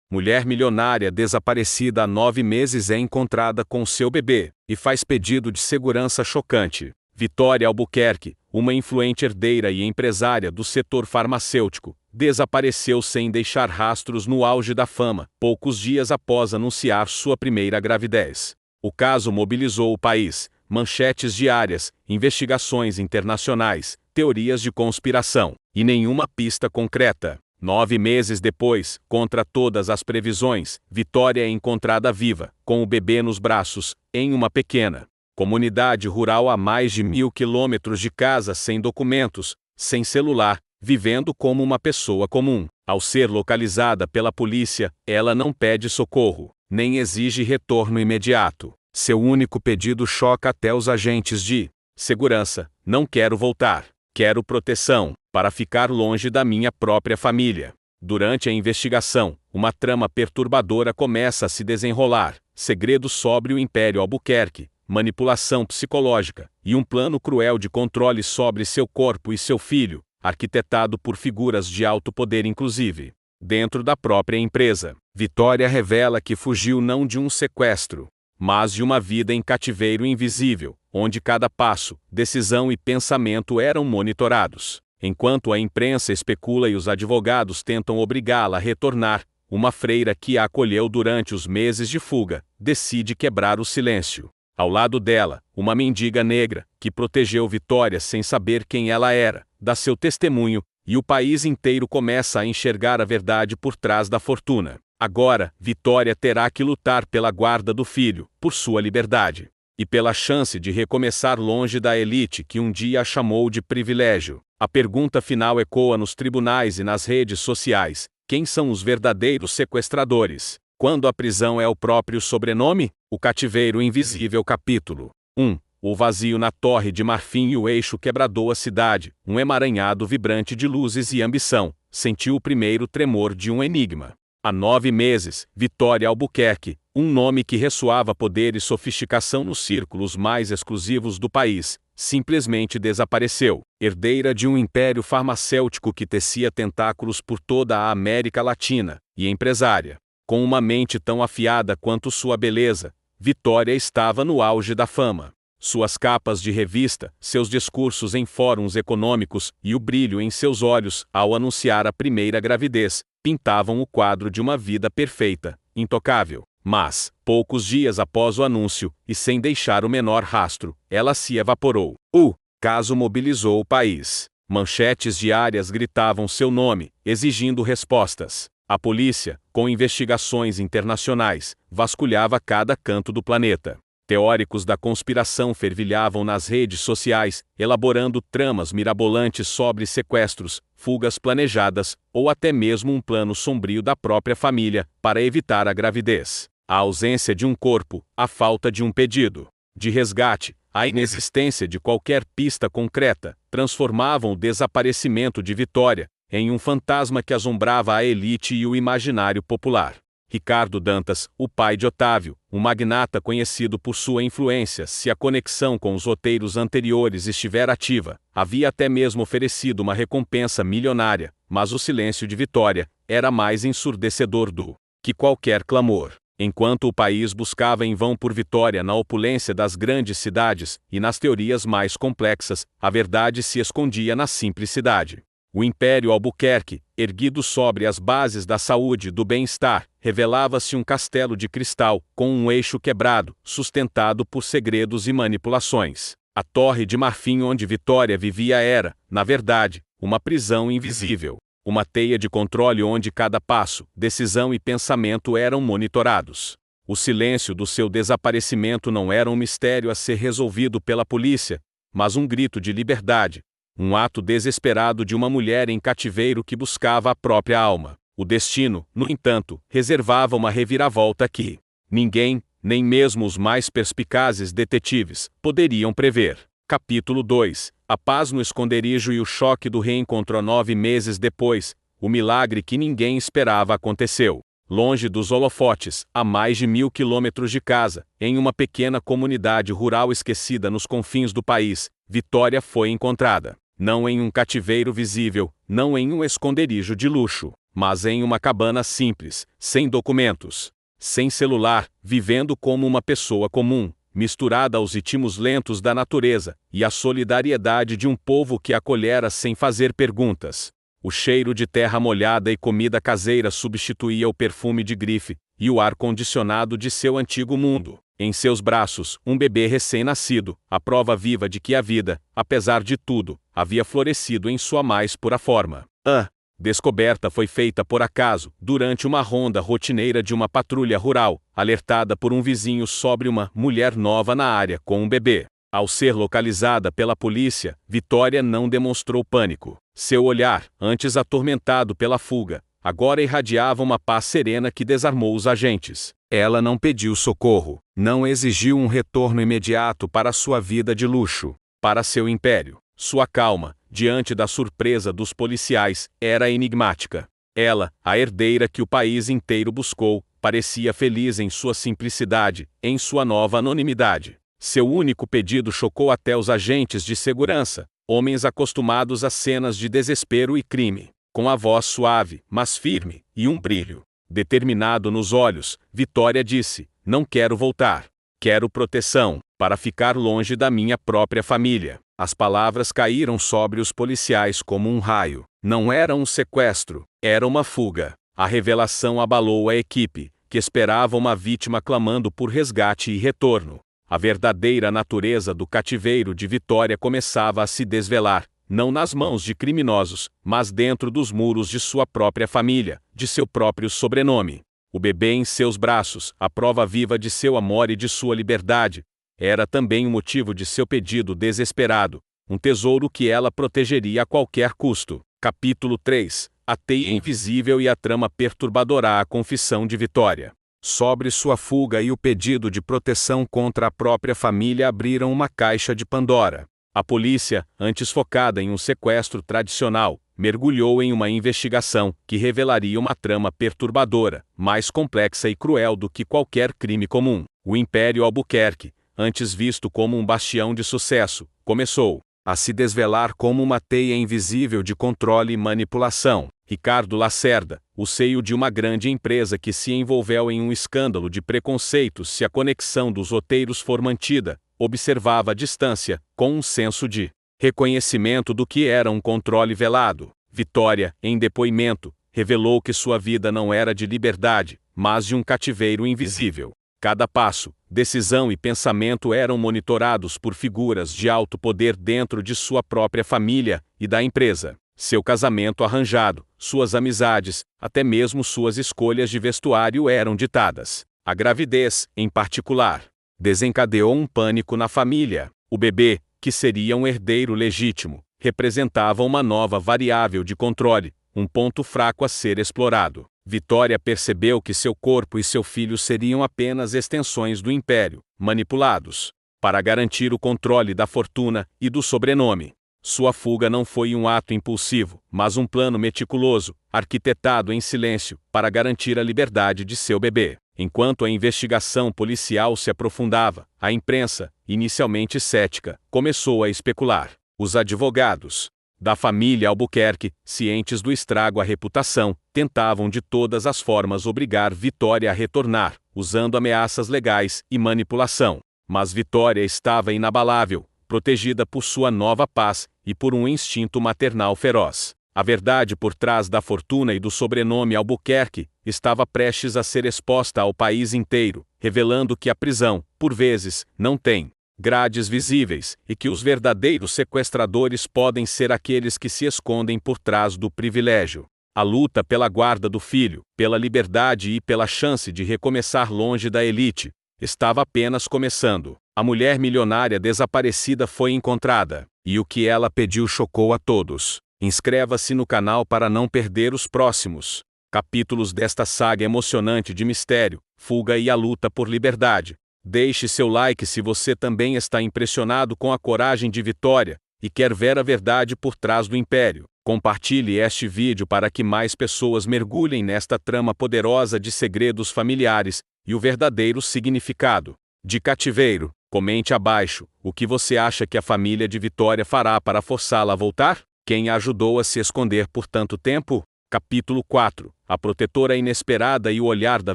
Mulher milionária desaparecida há 9 meses é encontrada com seu bebê, e faz pedido de segurança chocante. Vitória Albuquerque, uma influente herdeira e empresária do setor farmacêutico, desapareceu sem deixar rastros no auge da fama, poucos dias após anunciar sua primeira gravidez. O caso mobilizou o país, manchetes diárias, investigações internacionais, teorias de conspiração, e nenhuma pista concreta. 9 meses depois, contra todas as previsões, Vitória é encontrada viva, com o bebê nos braços, em uma pequena comunidade rural a mais de 1.000 quilômetros de casa, sem documentos, sem celular, vivendo como uma pessoa comum. Ao ser localizada pela polícia, ela não pede socorro, nem exige retorno imediato. Seu único pedido choca até os agentes de segurança: não quero voltar, quero proteção, para ficar longe da minha própria família. Durante a investigação, uma trama perturbadora começa a se desenrolar: segredo sobre o Império Albuquerque, manipulação psicológica, e um plano cruel de controle sobre seu corpo e seu filho, arquitetado por figuras de alto poder, inclusive dentro da própria empresa. Vitória revela que fugiu não de um sequestro, mas de uma vida em cativeiro invisível, onde cada passo, decisão e pensamento eram monitorados. Enquanto a imprensa especula e os advogados tentam obrigá-la a retornar, uma freira que a acolheu durante os meses de fuga decide quebrar o silêncio. Ao lado dela, uma mendiga negra, que protegeu Vitória sem saber quem ela era, dá seu testemunho, e o país inteiro começa a enxergar a verdade por trás da fortuna. Agora, Vitória terá que lutar pela guarda do filho, por sua liberdade, e pela chance de recomeçar longe da elite que um dia a chamou de privilégio. A pergunta final ecoa nos tribunais e nas redes sociais: quem são os verdadeiros sequestradores? Quando a prisão é o próprio sobrenome? O Cativeiro Invisível. Capítulo 1. O vazio na Torre de Marfim e o eixo quebradou a cidade, um emaranhado vibrante de luzes e ambição. Sentiu o primeiro tremor de um enigma. Há 9 meses, Vitória Albuquerque, um nome que ressoava poder e sofisticação nos círculos mais exclusivos do país, simplesmente desapareceu. Herdeira de um império farmacêutico que tecia tentáculos por toda a América Latina, e empresária com uma mente tão afiada quanto sua beleza, Vitória estava no auge da fama. Suas capas de revista, seus discursos em fóruns econômicos e o brilho em seus olhos ao anunciar a primeira gravidez pintavam o quadro de uma vida perfeita, intocável. Mas, poucos dias após o anúncio, e sem deixar o menor rastro, ela se evaporou. O caso mobilizou o país. Manchetes diárias gritavam seu nome, exigindo respostas. A polícia, com investigações internacionais, vasculhava cada canto do planeta. Teóricos da conspiração fervilhavam nas redes sociais, elaborando tramas mirabolantes sobre sequestros, fugas planejadas, ou até mesmo um plano sombrio da própria família para evitar a gravidez. A ausência de um corpo, a falta de um pedido de resgate, a inexistência de qualquer pista concreta, transformavam o desaparecimento de Vitória em um fantasma que assombrava a elite e o imaginário popular. Ricardo Dantas, o pai de Otávio, um magnata conhecido por sua influência, se a conexão com os roteiros anteriores estiver ativa, havia até mesmo oferecido uma recompensa milionária, mas o silêncio de Vitória era mais ensurdecedor do que qualquer clamor. Enquanto o país buscava em vão por Vitória na opulência das grandes cidades e nas teorias mais complexas, a verdade se escondia na simplicidade. O Império Albuquerque, erguido sobre as bases da saúde e do bem-estar, revelava-se um castelo de cristal, com um eixo quebrado, sustentado por segredos e manipulações. A Torre de Marfim onde Vitória vivia era, na verdade, uma prisão invisível. Uma teia de controle onde cada passo, decisão e pensamento eram monitorados. O silêncio do seu desaparecimento não era um mistério a ser resolvido pela polícia, mas um grito de liberdade. Um ato desesperado de uma mulher em cativeiro que buscava a própria alma. O destino, no entanto, reservava uma reviravolta que ninguém, nem mesmo os mais perspicazes detetives, poderiam prever. Capítulo 2. A paz no esconderijo e o choque do reencontro. 9 meses depois, o milagre que ninguém esperava aconteceu. Longe dos holofotes, a mais de 1.000 quilômetros de casa, em uma pequena comunidade rural esquecida nos confins do país, Vitória foi encontrada. Não em um cativeiro visível, não em um esconderijo de luxo, mas em uma cabana simples, sem documentos, sem celular, vivendo como uma pessoa comum, misturada aos ritmos lentos da natureza e à solidariedade de um povo que acolhera sem fazer perguntas. O cheiro de terra molhada e comida caseira substituía o perfume de grife e o ar-condicionado de seu antigo mundo. Em seus braços, um bebê recém-nascido, a prova viva de que a vida, apesar de tudo, havia florescido em sua mais pura forma. A descoberta foi feita por acaso, durante uma ronda rotineira de uma patrulha rural, alertada por um vizinho sobre uma mulher nova na área com um bebê. Ao ser localizada pela polícia, Vitória não demonstrou pânico. Seu olhar, antes atormentado pela fuga, agora irradiava uma paz serena que desarmou os agentes. Ela não pediu socorro, não exigiu um retorno imediato para sua vida de luxo, para seu império. Sua calma, diante da surpresa dos policiais, era enigmática. Ela, a herdeira que o país inteiro buscou, parecia feliz em sua simplicidade, em sua nova anonimidade. Seu único pedido chocou até os agentes de segurança, homens acostumados a cenas de desespero e crime. Com a voz suave, mas firme, e um brilho determinado nos olhos, Vitória disse: "Não quero voltar. Quero proteção, para ficar longe da minha própria família." As palavras caíram sobre os policiais como um raio. Não era um sequestro, era uma fuga. A revelação abalou a equipe, que esperava uma vítima clamando por resgate e retorno. A verdadeira natureza do cativeiro de Vitória começava a se desvelar, não nas mãos de criminosos, mas dentro dos muros de sua própria família, de seu próprio sobrenome. O bebê em seus braços, a prova viva de seu amor e de sua liberdade, era também o motivo de seu pedido desesperado, um tesouro que ela protegeria a qualquer custo. Capítulo 3. A teia invisível e a trama perturbadora. A confissão de Vitória sobre sua fuga e o pedido de proteção contra a própria família abriram uma caixa de Pandora. A polícia, antes focada em um sequestro tradicional, mergulhou em uma investigação que revelaria uma trama perturbadora, mais complexa e cruel do que qualquer crime comum. O Império Albuquerque, antes visto como um bastião de sucesso, começou a se desvelar como uma teia invisível de controle e manipulação. Ricardo Lacerda, o seio de uma grande empresa que se envolveu em um escândalo de preconceitos se a conexão dos roteiros for mantida, observava à distância, com um senso de reconhecimento do que era um controle velado. Vitória, em depoimento, revelou que sua vida não era de liberdade, mas de um cativeiro invisível. Cada passo, decisão e pensamento eram monitorados por figuras de alto poder dentro de sua própria família e da empresa. Seu casamento arranjado, suas amizades, até mesmo suas escolhas de vestuário eram ditadas. A gravidez, em particular, desencadeou um pânico na família. O bebê, que seria um herdeiro legítimo, representava uma nova variável de controle, um ponto fraco a ser explorado. Vitória percebeu que seu corpo e seu filho seriam apenas extensões do império, manipulados para garantir o controle da fortuna e do sobrenome. Sua fuga não foi um ato impulsivo, mas um plano meticuloso, arquitetado em silêncio, para garantir a liberdade de seu bebê. Enquanto a investigação policial se aprofundava, a imprensa, inicialmente cética, começou a especular. Os advogados da família Albuquerque, cientes do estrago à reputação, tentavam de todas as formas obrigar Vitória a retornar, usando ameaças legais e manipulação. Mas Vitória estava inabalável, protegida por sua nova paz e por um instinto maternal feroz. A verdade por trás da fortuna e do sobrenome Albuquerque estava prestes a ser exposta ao país inteiro, revelando que a prisão, por vezes, não tem grades visíveis, e que os verdadeiros sequestradores podem ser aqueles que se escondem por trás do privilégio. A luta pela guarda do filho, pela liberdade e pela chance de recomeçar longe da elite, estava apenas começando. A mulher milionária desaparecida foi encontrada, e o que ela pediu chocou a todos. Inscreva-se no canal para não perder os próximos capítulos desta saga emocionante de mistério, fuga e a luta por liberdade. Deixe seu like se você também está impressionado com a coragem de Vitória e quer ver a verdade por trás do império. Compartilhe este vídeo para que mais pessoas mergulhem nesta trama poderosa de segredos familiares e o verdadeiro significado de cativeiro. Comente abaixo o que você acha que a família de Vitória fará para forçá-la a voltar? Quem a ajudou a se esconder por tanto tempo? Capítulo 4. A protetora inesperada e o olhar da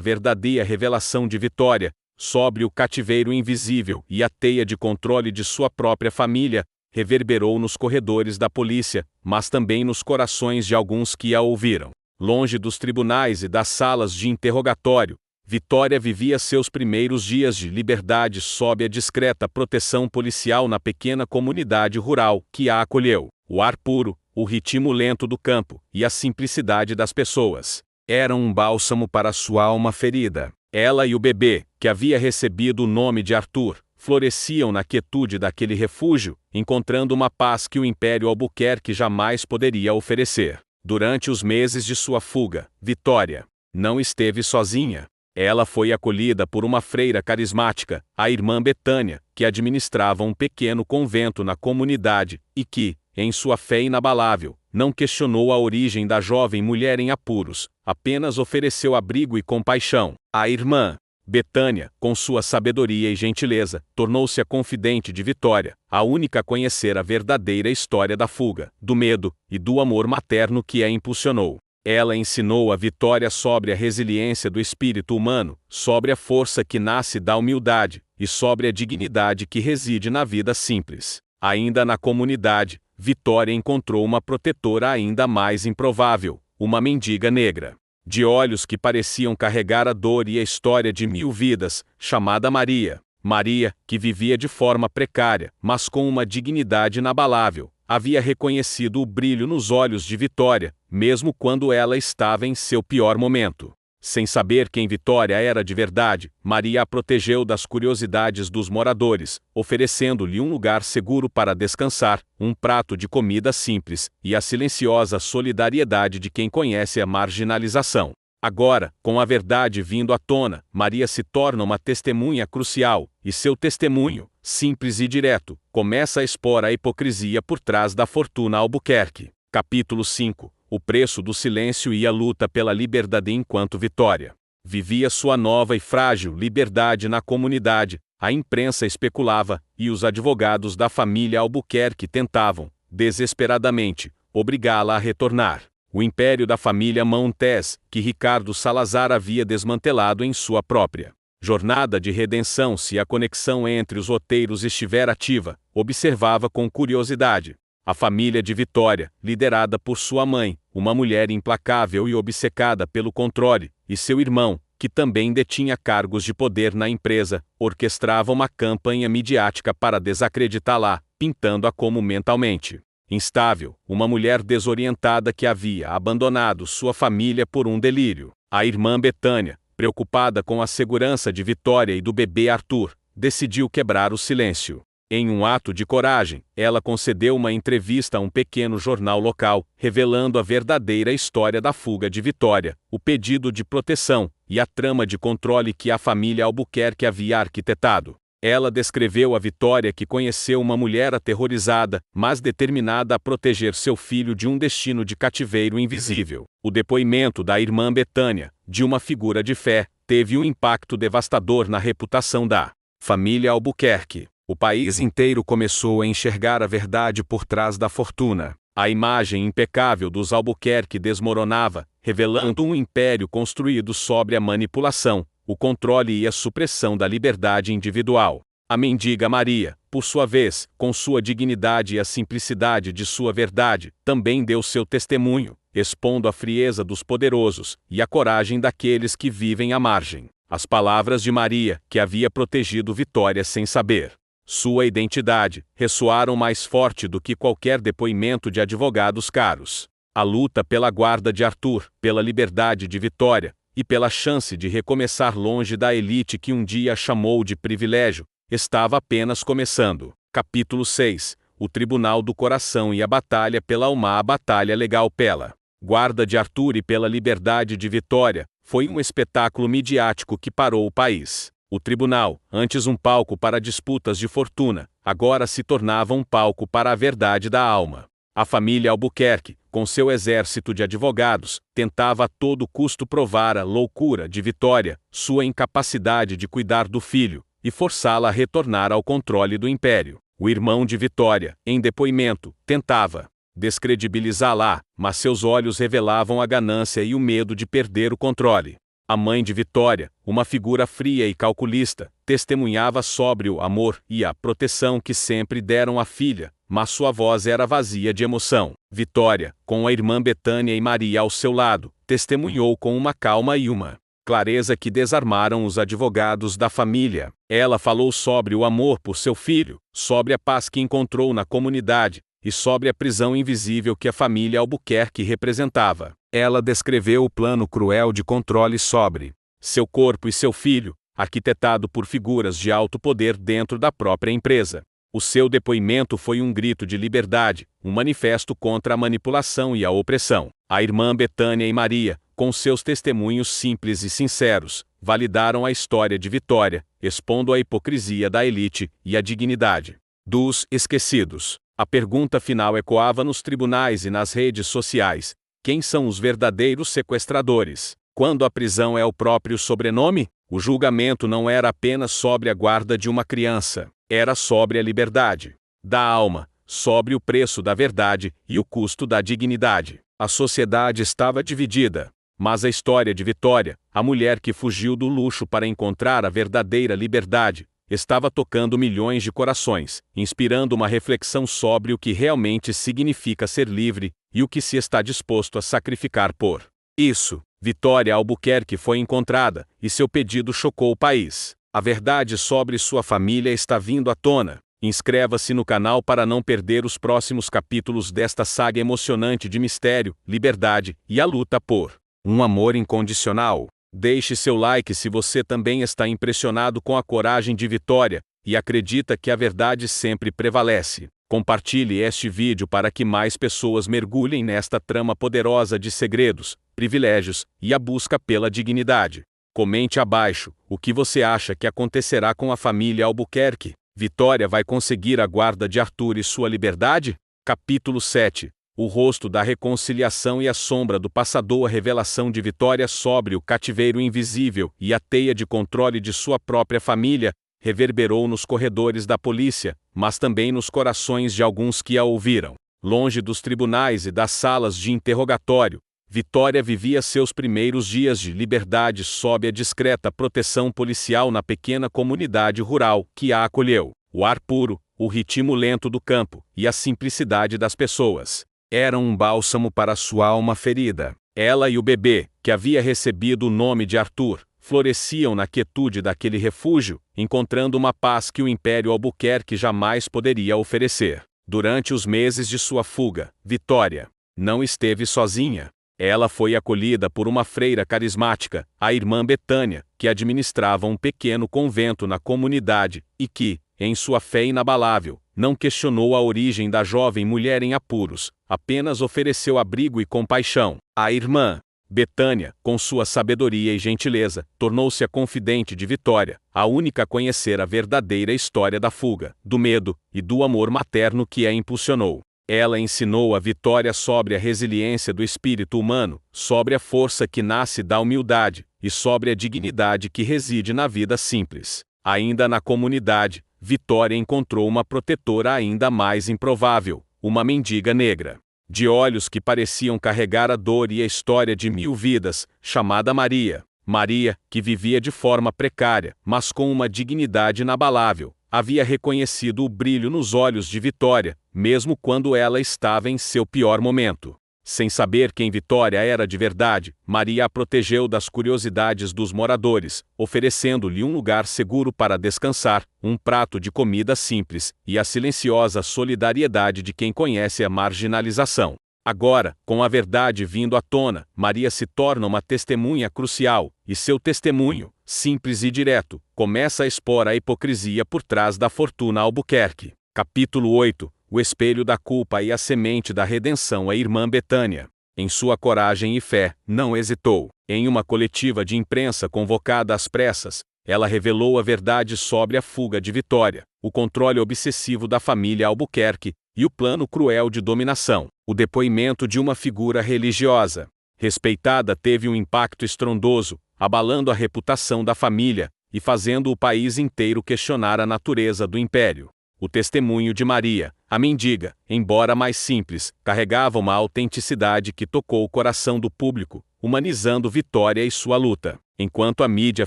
verdadeira revelação de Vitória, sobre o cativeiro invisível e a teia de controle de sua própria família, reverberou nos corredores da polícia, mas também nos corações de alguns que a ouviram. Longe dos tribunais e das salas de interrogatório, Vitória vivia seus primeiros dias de liberdade sob a discreta proteção policial na pequena comunidade rural que a acolheu. O ar puro, o ritmo lento do campo e a simplicidade das pessoas eram um bálsamo para sua alma ferida. Ela e o bebê, que havia recebido o nome de Arthur, floresciam na quietude daquele refúgio, encontrando uma paz que o Império Albuquerque jamais poderia oferecer. Durante os meses de sua fuga, Vitória não esteve sozinha. Ela foi acolhida por uma freira carismática, a irmã Betânia, que administrava um pequeno convento na comunidade e que, em sua fé inabalável, não questionou a origem da jovem mulher em apuros, apenas ofereceu abrigo e compaixão. A irmã Betânia, com sua sabedoria e gentileza, tornou-se a confidente de Vitória, a única a conhecer a verdadeira história da fuga, do medo e do amor materno que a impulsionou. Ela ensinou a Vitória sobre a resiliência do espírito humano, sobre a força que nasce da humildade e sobre a dignidade que reside na vida simples. Ainda na comunidade, Vitória encontrou uma protetora ainda mais improvável, uma mendiga negra, de olhos que pareciam carregar a dor e a história de 1000 vidas, chamada Maria. Maria, que vivia de forma precária, mas com uma dignidade inabalável, havia reconhecido o brilho nos olhos de Vitória, mesmo quando ela estava em seu pior momento. Sem saber quem Vitória era de verdade, Maria a protegeu das curiosidades dos moradores, oferecendo-lhe um lugar seguro para descansar, um prato de comida simples, e a silenciosa solidariedade de quem conhece a marginalização. Agora, com a verdade vindo à tona, Maria se torna uma testemunha crucial, e seu testemunho, simples e direto, começa a expor a hipocrisia por trás da fortuna Albuquerque. Capítulo 5. O preço do silêncio e a luta pela liberdade enquanto Vitória vivia sua nova e frágil liberdade na comunidade, a imprensa especulava, e os advogados da família Albuquerque tentavam, desesperadamente, obrigá-la a retornar. O império da família Montes, que Ricardo Salazar havia desmantelado em sua própria jornada de redenção se a conexão entre os roteiros estiver ativa, observava com curiosidade. A família de Vitória, liderada por sua mãe, uma mulher implacável e obcecada pelo controle, e seu irmão, que também detinha cargos de poder na empresa, orquestrava uma campanha midiática para desacreditá-la, pintando-a como mentalmente instável, uma mulher desorientada que havia abandonado sua família por um delírio. A irmã Betânia, preocupada com a segurança de Vitória e do bebê Arthur, decidiu quebrar o silêncio. Em um ato de coragem, ela concedeu uma entrevista a um pequeno jornal local, revelando a verdadeira história da fuga de Vitória, o pedido de proteção e a trama de controle que a família Albuquerque havia arquitetado. Ela descreveu a Vitória que conheceu uma mulher aterrorizada, mas determinada a proteger seu filho de um destino de cativeiro invisível. O depoimento da irmã Betânia, de uma figura de fé, teve um impacto devastador na reputação da família Albuquerque. O país inteiro começou a enxergar a verdade por trás da fortuna. A imagem impecável dos Albuquerque desmoronava, revelando um império construído sobre a manipulação, o controle e a supressão da liberdade individual. A mendiga Maria, por sua vez, com sua dignidade e a simplicidade de sua verdade, também deu seu testemunho, expondo a frieza dos poderosos e a coragem daqueles que vivem à margem. As palavras de Maria, que havia protegido Vitória sem saber sua identidade, ressoaram mais forte do que qualquer depoimento de advogados caros. A luta pela guarda de Arthur, pela liberdade de Vitória, e pela chance de recomeçar longe da elite que um dia chamou de privilégio, estava apenas começando. Capítulo 6. O Tribunal do Coração e a batalha pela alma. A batalha legal pela guarda de Arthur e pela liberdade de Vitória foi um espetáculo midiático que parou o país. O tribunal, antes um palco para disputas de fortuna, agora se tornava um palco para a verdade da alma. A família Albuquerque, com seu exército de advogados, tentava a todo custo provar a loucura de Vitória, sua incapacidade de cuidar do filho, e forçá-la a retornar ao controle do império. O irmão de Vitória, em depoimento, tentava descredibilizá-la, mas seus olhos revelavam a ganância e o medo de perder o controle. A mãe de Vitória, uma figura fria e calculista, testemunhava sóbrio amor e a proteção que sempre deram à filha, mas sua voz era vazia de emoção. Vitória, com a irmã Betânia e Maria ao seu lado, testemunhou com uma calma e uma clareza que desarmaram os advogados da família. Ela falou sobre o amor por seu filho, sobre a paz que encontrou na comunidade, e sobre a prisão invisível que a família Albuquerque representava. Ela descreveu o plano cruel de controle sobre seu corpo e seu filho, arquitetado por figuras de alto poder dentro da própria empresa. O seu depoimento foi um grito de liberdade, um manifesto contra a manipulação e a opressão. A irmã Betânia e Maria, com seus testemunhos simples e sinceros, validaram a história de Vitória, expondo a hipocrisia da elite e a dignidade dos esquecidos. A pergunta final ecoava nos tribunais e nas redes sociais: quem são os verdadeiros sequestradores? Quando a prisão é o próprio sobrenome, o julgamento não era apenas sobre a guarda de uma criança, era sobre a liberdade da alma, sobre o preço da verdade e o custo da dignidade. A sociedade estava dividida, mas a história de Vitória, a mulher que fugiu do luxo para encontrar a verdadeira liberdade, estava tocando milhões de corações, inspirando uma reflexão sobre o que realmente significa ser livre e o que se está disposto a sacrificar por isso. Vitória Albuquerque foi encontrada, e seu pedido chocou o país. A verdade sobre sua família está vindo à tona. Inscreva-se no canal para não perder os próximos capítulos desta saga emocionante de mistério, liberdade e a luta por um amor incondicional. Deixe seu like se você também está impressionado com a coragem de Vitória e acredita que a verdade sempre prevalece. Compartilhe este vídeo para que mais pessoas mergulhem nesta trama poderosa de segredos, privilégios e a busca pela dignidade. Comente abaixo o que você acha que acontecerá com a família Albuquerque. Vitória vai conseguir a guarda de Arthur e sua liberdade? Capítulo 7. O rosto da reconciliação e a sombra do passador. A revelação de Vitória sobre o cativeiro invisível e a teia de controle de sua própria família reverberou nos corredores da polícia, mas também nos corações de alguns que a ouviram. Longe dos tribunais e das salas de interrogatório, Vitória vivia seus primeiros dias de liberdade sob a discreta proteção policial na pequena comunidade rural que a acolheu. O ar puro, o ritmo lento do campo e a simplicidade das pessoas eram um bálsamo para sua alma ferida. Ela e o bebê, que havia recebido o nome de Arthur, floresciam na quietude daquele refúgio, encontrando uma paz que o Império Albuquerque jamais poderia oferecer. Durante os meses de sua fuga, Vitória não esteve sozinha. Ela foi acolhida por uma freira carismática, a irmã Betânia, que administrava um pequeno convento na comunidade e que, em sua fé inabalável, não questionou a origem da jovem mulher em apuros, apenas ofereceu abrigo e compaixão. A irmã Betânia, com sua sabedoria e gentileza, tornou-se a confidente de Vitória, a única a conhecer a verdadeira história da fuga, do medo e do amor materno que a impulsionou. Ela ensinou a Vitória sobre a resiliência do espírito humano, sobre a força que nasce da humildade e sobre a dignidade que reside na vida simples. Ainda na comunidade, Vitória encontrou uma protetora ainda mais improvável, uma mendiga negra, de olhos que pareciam carregar a dor e a história de 1000 vidas, chamada Maria. Maria, que vivia de forma precária, mas com uma dignidade inabalável, havia reconhecido o brilho nos olhos de Vitória, mesmo quando ela estava em seu pior momento. Sem saber quem Vitória era de verdade, Maria a protegeu das curiosidades dos moradores, oferecendo-lhe um lugar seguro para descansar, um prato de comida simples e a silenciosa solidariedade de quem conhece a marginalização. Agora, com a verdade vindo à tona, Maria se torna uma testemunha crucial, e seu testemunho, simples e direto, começa a expor a hipocrisia por trás da fortuna Albuquerque. Capítulo 8. O espelho da culpa e a semente da redenção. A irmã Betânia, em sua coragem e fé, não hesitou. Em uma coletiva de imprensa convocada às pressas, ela revelou a verdade sobre a fuga de Vitória, o controle obsessivo da família Albuquerque e o plano cruel de dominação. O depoimento de uma figura religiosa respeitada teve um impacto estrondoso, abalando a reputação da família e fazendo o país inteiro questionar a natureza do império. O testemunho de Maria, a mendiga, embora mais simples, carregava uma autenticidade que tocou o coração do público, humanizando Vitória e sua luta. Enquanto a mídia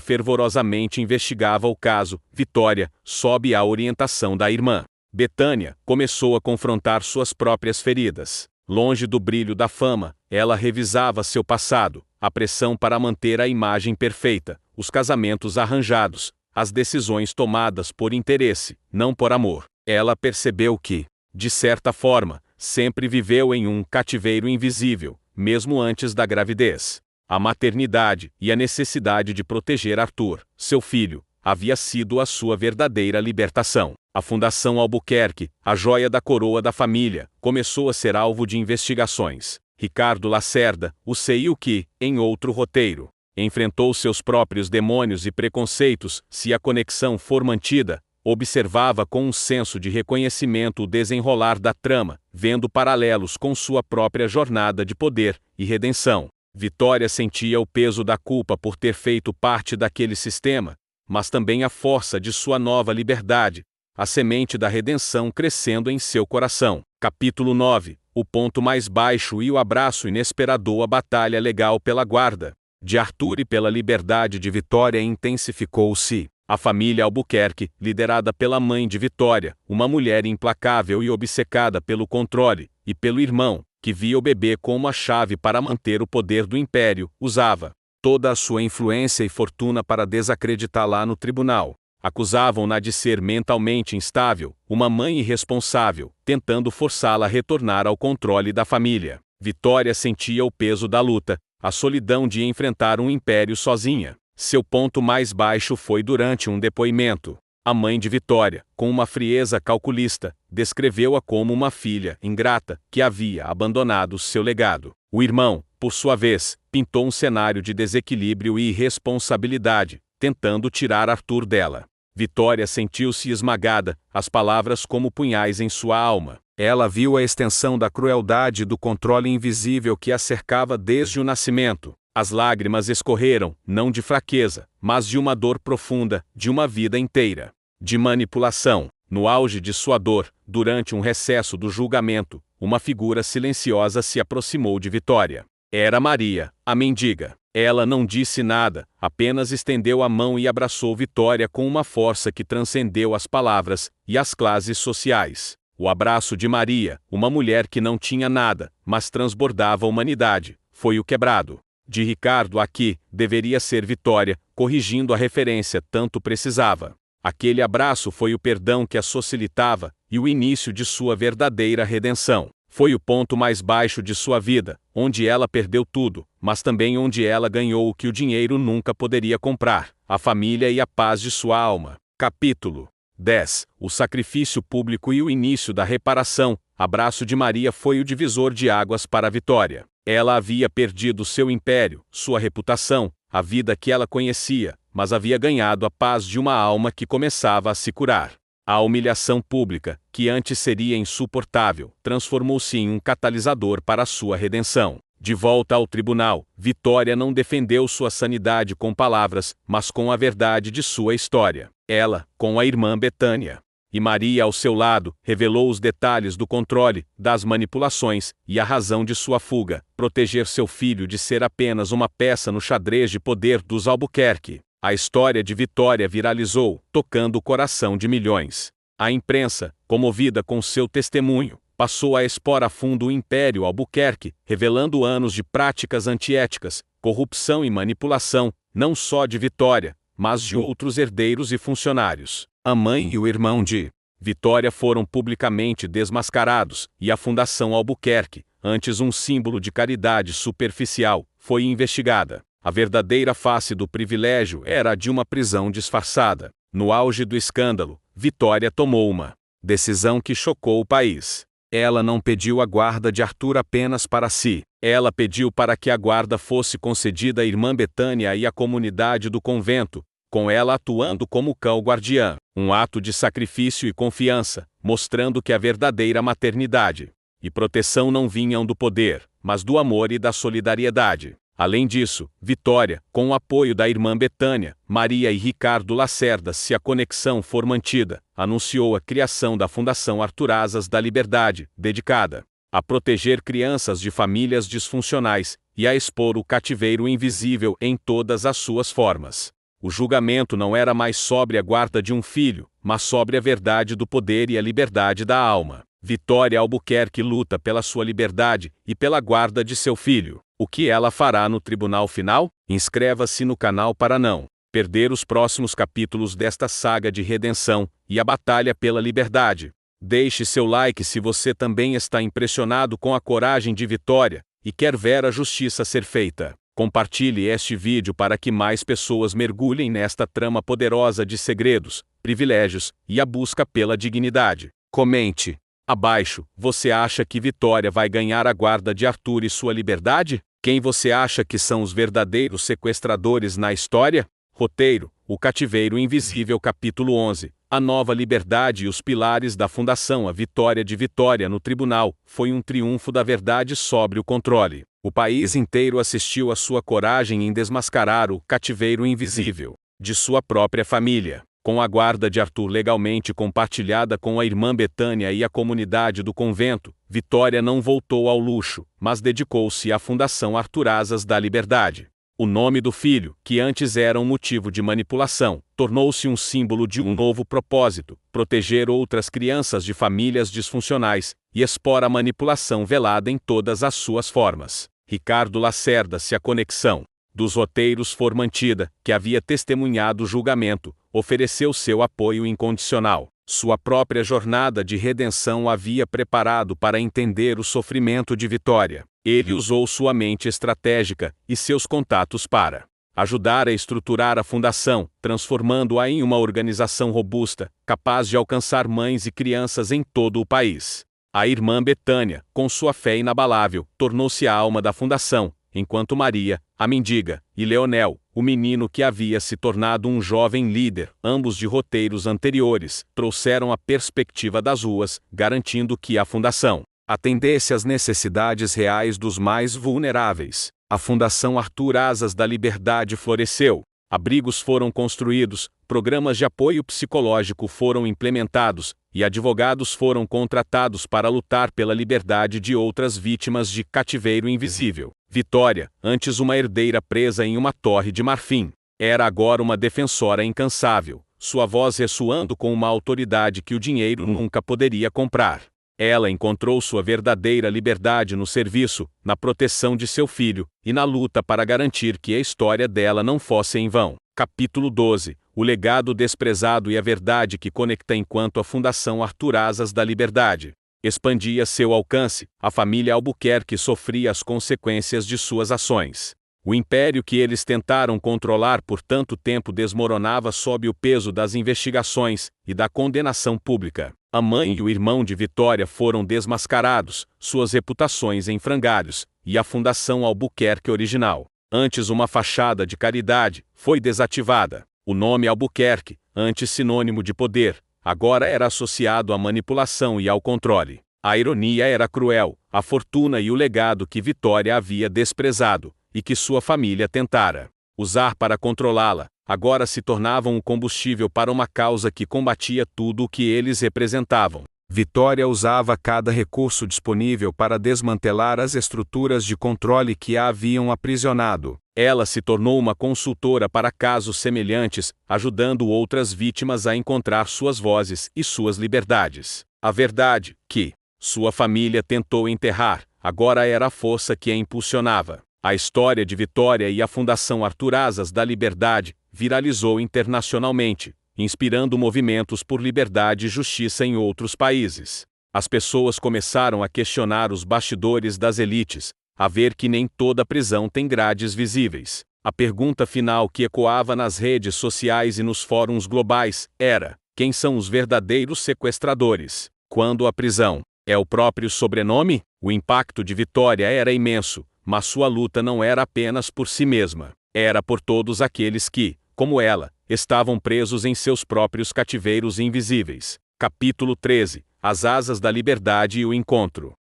fervorosamente investigava o caso, Vitória, sob a orientação da irmã Betânia, começou a confrontar suas próprias feridas. Longe do brilho da fama, ela revisava seu passado, a pressão para manter a imagem perfeita, os casamentos arranjados, as decisões tomadas por interesse, não por amor. Ela percebeu que, de certa forma, sempre viveu em um cativeiro invisível, mesmo antes da gravidez. A maternidade e a necessidade de proteger Arthur, seu filho, havia sido a sua verdadeira libertação. A Fundação Albuquerque, a joia da coroa da família, começou a ser alvo de investigações. Ricardo Lacerda, o sei o que, em outro roteiro, enfrentou seus próprios demônios e preconceitos. Se a conexão for mantida, observava com um senso de reconhecimento o desenrolar da trama, vendo paralelos com sua própria jornada de poder e redenção. Vitória sentia o peso da culpa por ter feito parte daquele sistema, mas também a força de sua nova liberdade, a semente da redenção crescendo em seu coração. Capítulo 9. O ponto mais baixo e o abraço inesperado. A batalha legal pela guarda de Arthur e pela liberdade de Vitória intensificou-se. A família Albuquerque, liderada pela mãe de Vitória, uma mulher implacável e obcecada pelo controle, e pelo irmão, que via o bebê como a chave para manter o poder do império, usava toda a sua influência e fortuna para desacreditá-la no tribunal. Acusavam-na de ser mentalmente instável, uma mãe irresponsável, tentando forçá-la a retornar ao controle da família. Vitória sentia o peso da luta, a solidão de enfrentar um império sozinha. Seu ponto mais baixo foi durante um depoimento. A mãe de Vitória, com uma frieza calculista, descreveu-a como uma filha ingrata que havia abandonado seu legado. O irmão, por sua vez, pintou um cenário de desequilíbrio e irresponsabilidade, tentando tirar Arthur dela. Vitória sentiu-se esmagada, as palavras como punhais em sua alma. Ela viu a extensão da crueldade e do controle invisível que a cercava desde o nascimento. As lágrimas escorreram, não de fraqueza, mas de uma dor profunda, de uma vida inteira de manipulação. No auge de sua dor, durante um recesso do julgamento, uma figura silenciosa se aproximou de Vitória. Era Maria, a mendiga. Ela não disse nada, apenas estendeu a mão e abraçou Vitória com uma força que transcendeu as palavras e as classes sociais. O abraço de Maria, uma mulher que não tinha nada, mas transbordava a humanidade, foi o quebrado de Ricardo aqui, deveria ser Vitória, corrigindo a referência tanto precisava. Aquele abraço foi o perdão que a facilitava e o início de sua verdadeira redenção. Foi o ponto mais baixo de sua vida, onde ela perdeu tudo, mas também onde ela ganhou o que o dinheiro nunca poderia comprar, a família e a paz de sua alma. Capítulo 10. O sacrifício público e o início da reparação. Abraço de Maria foi o divisor de águas para a Vitória. Ela havia perdido seu império, sua reputação, a vida que ela conhecia, mas havia ganhado a paz de uma alma que começava a se curar. A humilhação pública, que antes seria insuportável, transformou-se em um catalisador para a sua redenção. De volta ao tribunal, Vitória não defendeu sua sanidade com palavras, mas com a verdade de sua história. Ela, com a irmã Betânia e Maria ao seu lado, revelou os detalhes do controle, das manipulações e a razão de sua fuga, proteger seu filho de ser apenas uma peça no xadrez de poder dos Albuquerque. A história de Vitória viralizou, tocando o coração de milhões. A imprensa, comovida com seu testemunho, passou a expor a fundo o Império Albuquerque, revelando anos de práticas antiéticas, corrupção e manipulação, não só de Vitória, mas de outros herdeiros e funcionários. A mãe e o irmão de Vitória foram publicamente desmascarados, e a Fundação Albuquerque, antes um símbolo de caridade superficial, foi investigada. A verdadeira face do privilégio era a de uma prisão disfarçada. No auge do escândalo, Vitória tomou uma decisão que chocou o país. Ela não pediu a guarda de Arthur apenas para si. Ela pediu para que a guarda fosse concedida à irmã Betânia e à comunidade do convento, com ela atuando como cão guardiã. Um ato de sacrifício e confiança, mostrando que a verdadeira maternidade e proteção não vinham do poder, mas do amor e da solidariedade. Além disso, Vitória, com o apoio da irmã Betânia, Maria e Ricardo Lacerda, se a conexão for mantida, anunciou a criação da Fundação Arthur Asas da Liberdade, dedicada a proteger crianças de famílias disfuncionais e a expor o cativeiro invisível em todas as suas formas. O julgamento não era mais sobre a guarda de um filho, mas sobre a verdade do poder e a liberdade da alma. Vitória Albuquerque luta pela sua liberdade e pela guarda de seu filho. O que ela fará no tribunal final? Inscreva-se no canal para não perder os próximos capítulos desta saga de redenção e a batalha pela liberdade. Deixe seu like se você também está impressionado com a coragem de Vitória e quer ver a justiça ser feita. Compartilhe este vídeo para que mais pessoas mergulhem nesta trama poderosa de segredos, privilégios e a busca pela dignidade. Comente abaixo, você acha que Vitória vai ganhar a guarda de Arthur e sua liberdade? Quem você acha que são os verdadeiros sequestradores na história? Roteiro: O Cativeiro Invisível, capítulo 11. A nova liberdade e os pilares da fundação. A vitória de Vitória no tribunal foi um triunfo da verdade sobre o controle. O país inteiro assistiu à sua coragem em desmascarar o cativeiro invisível de sua própria família. Com a guarda de Arthur legalmente compartilhada com a irmã Betânia e a comunidade do convento, Vitória não voltou ao luxo, mas dedicou-se à Fundação Arthur Asas da Liberdade. O nome do filho, que antes era um motivo de manipulação, tornou-se um símbolo de um novo propósito: proteger outras crianças de famílias disfuncionais e expor a manipulação velada em todas as suas formas. Ricardo Lacerda, se a conexão dos roteiros for mantida, que havia testemunhado o julgamento, ofereceu seu apoio incondicional. Sua própria jornada de redenção o havia preparado para entender o sofrimento de Vitória. Ele usou sua mente estratégica e seus contatos para ajudar a estruturar a fundação, transformando-a em uma organização robusta, capaz de alcançar mães e crianças em todo o país. A irmã Betânia, com sua fé inabalável, tornou-se a alma da fundação, enquanto Maria, a mendiga, e Leonel, o menino que havia se tornado um jovem líder, ambos de roteiros anteriores, trouxeram a perspectiva das ruas, garantindo que a fundação atendesse às necessidades reais dos mais vulneráveis. A Fundação Arthur Asas da Liberdade floresceu. Abrigos foram construídos, programas de apoio psicológico foram implementados, e advogados foram contratados para lutar pela liberdade de outras vítimas de cativeiro invisível. Vitória, antes uma herdeira presa em uma torre de marfim, era agora uma defensora incansável, sua voz ressoando com uma autoridade que o dinheiro nunca poderia comprar. Ela encontrou sua verdadeira liberdade no serviço, na proteção de seu filho, e na luta para garantir que a história dela não fosse em vão. Capítulo 12. O legado desprezado e a verdade que conecta. Enquanto a Fundação Arthur Asas da Liberdade expandia seu alcance, a família Albuquerque sofria as consequências de suas ações. O império que eles tentaram controlar por tanto tempo desmoronava sob o peso das investigações e da condenação pública. A mãe e o irmão de Vitória foram desmascarados, suas reputações em frangalhos, e a Fundação Albuquerque original, antes uma fachada de caridade, foi desativada. O nome Albuquerque, antes sinônimo de poder, agora era associado à manipulação e ao controle. A ironia era cruel: a fortuna e o legado que Vitória havia desprezado, e que sua família tentara usar para controlá-la, agora se tornavam o combustível para uma causa que combatia tudo o que eles representavam. Vitória usava cada recurso disponível para desmantelar as estruturas de controle que a haviam aprisionado. Ela se tornou uma consultora para casos semelhantes, ajudando outras vítimas a encontrar suas vozes e suas liberdades. A verdade, que sua família tentou enterrar, agora era a força que a impulsionava. A história de Vitória e a Fundação Arthur Asas da Liberdade viralizou internacionalmente, inspirando movimentos por liberdade e justiça em outros países. As pessoas começaram a questionar os bastidores das elites, a ver que nem toda prisão tem grades visíveis. A pergunta final que ecoava nas redes sociais e nos fóruns globais era: quem são os verdadeiros sequestradores? Quando a prisão é o próprio sobrenome? O impacto de Vitória era imenso, mas sua luta não era apenas por si mesma, era por todos aqueles que, como ela, estavam presos em seus próprios cativeiros invisíveis. Capítulo 13. As Asas da Liberdade e o Encontro.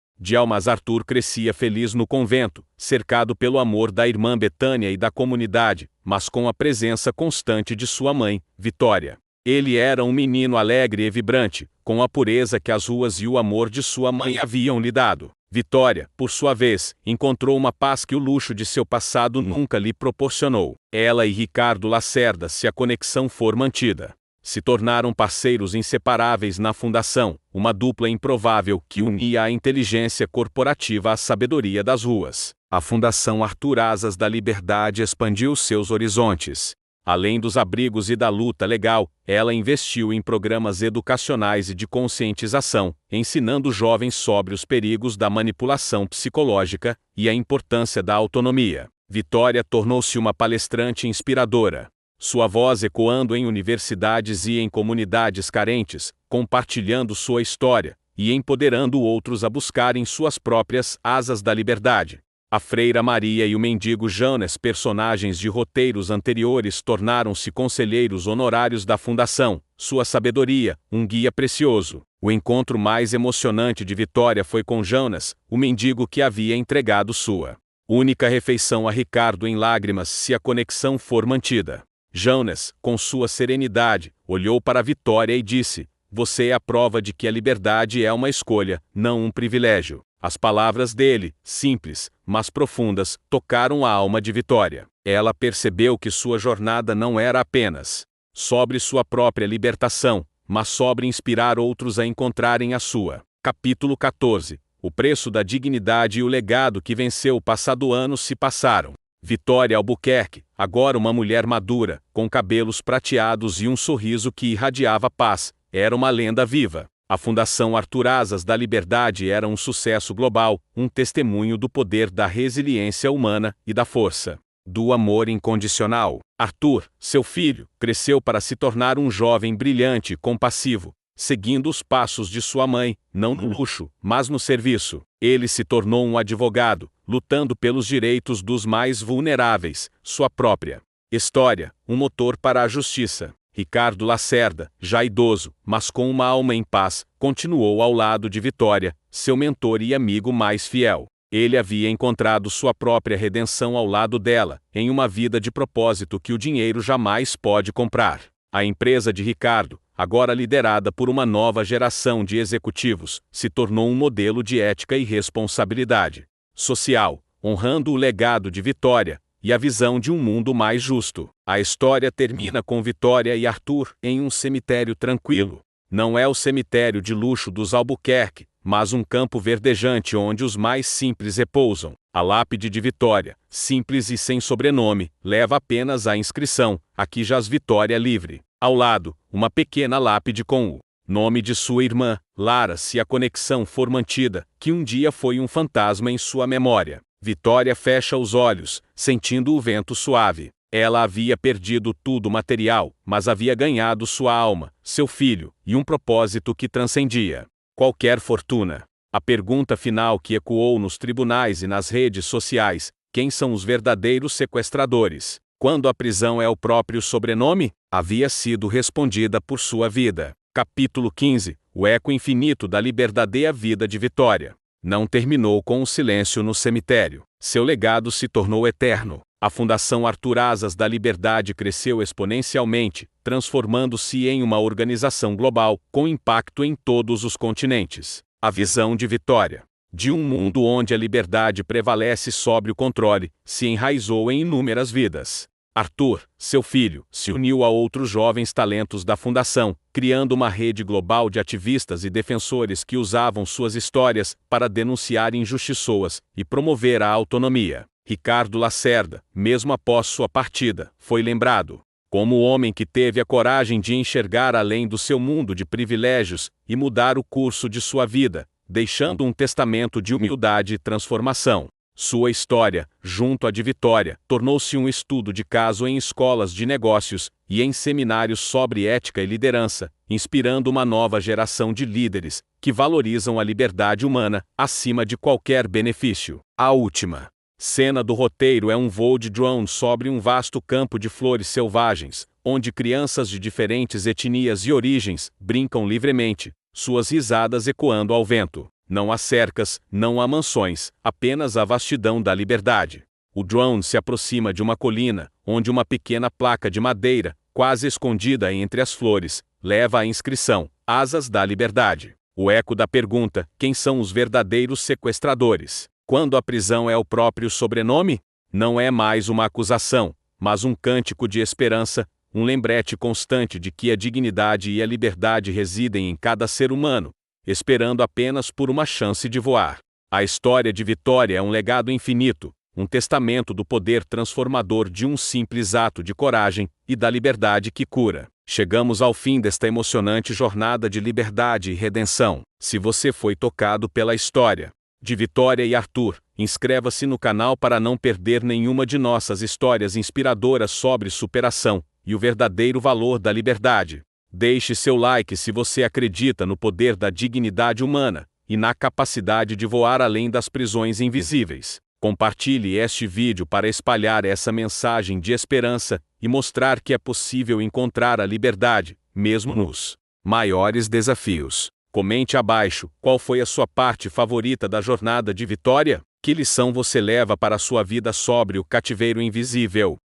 Mas Arthur crescia feliz no convento, cercado pelo amor da irmã Betânia e da comunidade, mas com a presença constante de sua mãe, Vitória. Ele era um menino alegre e vibrante, com a pureza que as ruas e o amor de sua mãe haviam lhe dado. Vitória, por sua vez, encontrou uma paz que o luxo de seu passado nunca lhe proporcionou. Ela e Ricardo Lacerda, se a conexão for mantida, se tornaram parceiros inseparáveis na fundação, uma dupla improvável que unia a inteligência corporativa à sabedoria das ruas. A Fundação Arthur Asas da Liberdade expandiu seus horizontes. Além dos abrigos e da luta legal, ela investiu em programas educacionais e de conscientização, ensinando jovens sobre os perigos da manipulação psicológica e a importância da autonomia. Vitória tornou-se uma palestrante inspiradora, sua voz ecoando em universidades e em comunidades carentes, compartilhando sua história e empoderando outros a buscarem suas próprias asas da liberdade. A Freira Maria e o mendigo Jonas, personagens de roteiros anteriores, tornaram-se conselheiros honorários da Fundação, sua sabedoria, um guia precioso. O encontro mais emocionante de Vitória foi com Jonas, o mendigo que havia entregado sua única refeição a Ricardo em lágrimas, se a conexão for mantida. Jonas, com sua serenidade, olhou para Vitória e disse: "Você é a prova de que a liberdade é uma escolha, não um privilégio." As palavras dele, simples, mas profundas, tocaram a alma de Vitória. Ela percebeu que sua jornada não era apenas sobre sua própria libertação, mas sobre inspirar outros a encontrarem a sua. Capítulo 14. O preço da dignidade e o legado que venceu. O passado ano se passaram. Vitória Albuquerque, agora uma mulher madura, com cabelos prateados e um sorriso que irradiava paz, era uma lenda viva. A Fundação Arthur Asas da Liberdade era um sucesso global, um testemunho do poder da resiliência humana e da força do amor incondicional. Arthur, seu filho, cresceu para se tornar um jovem brilhante e compassivo, seguindo os passos de sua mãe, não no luxo, mas no serviço. Ele se tornou um advogado, lutando pelos direitos dos mais vulneráveis, sua própria história, um motor para a justiça. Ricardo Lacerda, já idoso, mas com uma alma em paz, continuou ao lado de Vitória, seu mentor e amigo mais fiel. Ele havia encontrado sua própria redenção ao lado dela, em uma vida de propósito que o dinheiro jamais pode comprar. A empresa de Ricardo, agora liderada por uma nova geração de executivos, se tornou um modelo de ética e responsabilidade social, honrando o legado de Vitória e a visão de um mundo mais justo. A história termina com Vitória e Arthur em um cemitério tranquilo. Não é o cemitério de luxo dos Albuquerque, mas um campo verdejante onde os mais simples repousam. A lápide de Vitória, simples e sem sobrenome, leva apenas a inscrição: "Aqui jaz Vitória livre." Ao lado, uma pequena lápide com o nome de sua irmã, Lara, se a conexão for mantida, que um dia foi um fantasma em sua memória. Vitória fecha os olhos, sentindo o vento suave. Ela havia perdido tudo material, mas havia ganhado sua alma, seu filho, e um propósito que transcendia qualquer fortuna. A pergunta final que ecoou nos tribunais e nas redes sociais: quem são os verdadeiros sequestradores? Quando a prisão é o próprio sobrenome? Havia sido respondida por sua vida. Capítulo 15. O eco infinito da liberdade e a vida de Vitória não terminou com o silêncio no cemitério. Seu legado se tornou eterno. A Fundação Arthur Asas da Liberdade cresceu exponencialmente, transformando-se em uma organização global, com impacto em todos os continentes. A visão de Vitória, de um mundo onde a liberdade prevalece sobre o controle, se enraizou em inúmeras vidas. Arthur, seu filho, se uniu a outros jovens talentos da Fundação, criando uma rede global de ativistas e defensores que usavam suas histórias para denunciar injustiças e promover a autonomia. Ricardo Lacerda, mesmo após sua partida, foi lembrado como o homem que teve a coragem de enxergar além do seu mundo de privilégios e mudar o curso de sua vida, deixando um testamento de humildade e transformação. Sua história, junto à de Vitória, tornou-se um estudo de caso em escolas de negócios e em seminários sobre ética e liderança, inspirando uma nova geração de líderes que valorizam a liberdade humana acima de qualquer benefício. A última cena do roteiro é um voo de drone sobre um vasto campo de flores selvagens, onde crianças de diferentes etnias e origens brincam livremente, suas risadas ecoando ao vento. Não há cercas, não há mansões, apenas a vastidão da liberdade. O drone se aproxima de uma colina, onde uma pequena placa de madeira, quase escondida entre as flores, leva a inscrição: Asas da Liberdade. O eco da pergunta: quem são os verdadeiros sequestradores? Quando a prisão é o próprio sobrenome? Não é mais uma acusação, mas um cântico de esperança, um lembrete constante de que a dignidade e a liberdade residem em cada ser humano, esperando apenas por uma chance de voar. A história de Vitória é um legado infinito, um testamento do poder transformador de um simples ato de coragem e da liberdade que cura. Chegamos ao fim desta emocionante jornada de liberdade e redenção. Se você foi tocado pela história de Vitória e Arthur, inscreva-se no canal para não perder nenhuma de nossas histórias inspiradoras sobre superação e o verdadeiro valor da liberdade. Deixe seu like se você acredita no poder da dignidade humana e na capacidade de voar além das prisões invisíveis. Compartilhe este vídeo para espalhar essa mensagem de esperança e mostrar que é possível encontrar a liberdade, mesmo nos maiores desafios. Comente abaixo qual foi a sua parte favorita da jornada de Vitória. Que lição você leva para a sua vida sobre o cativeiro invisível?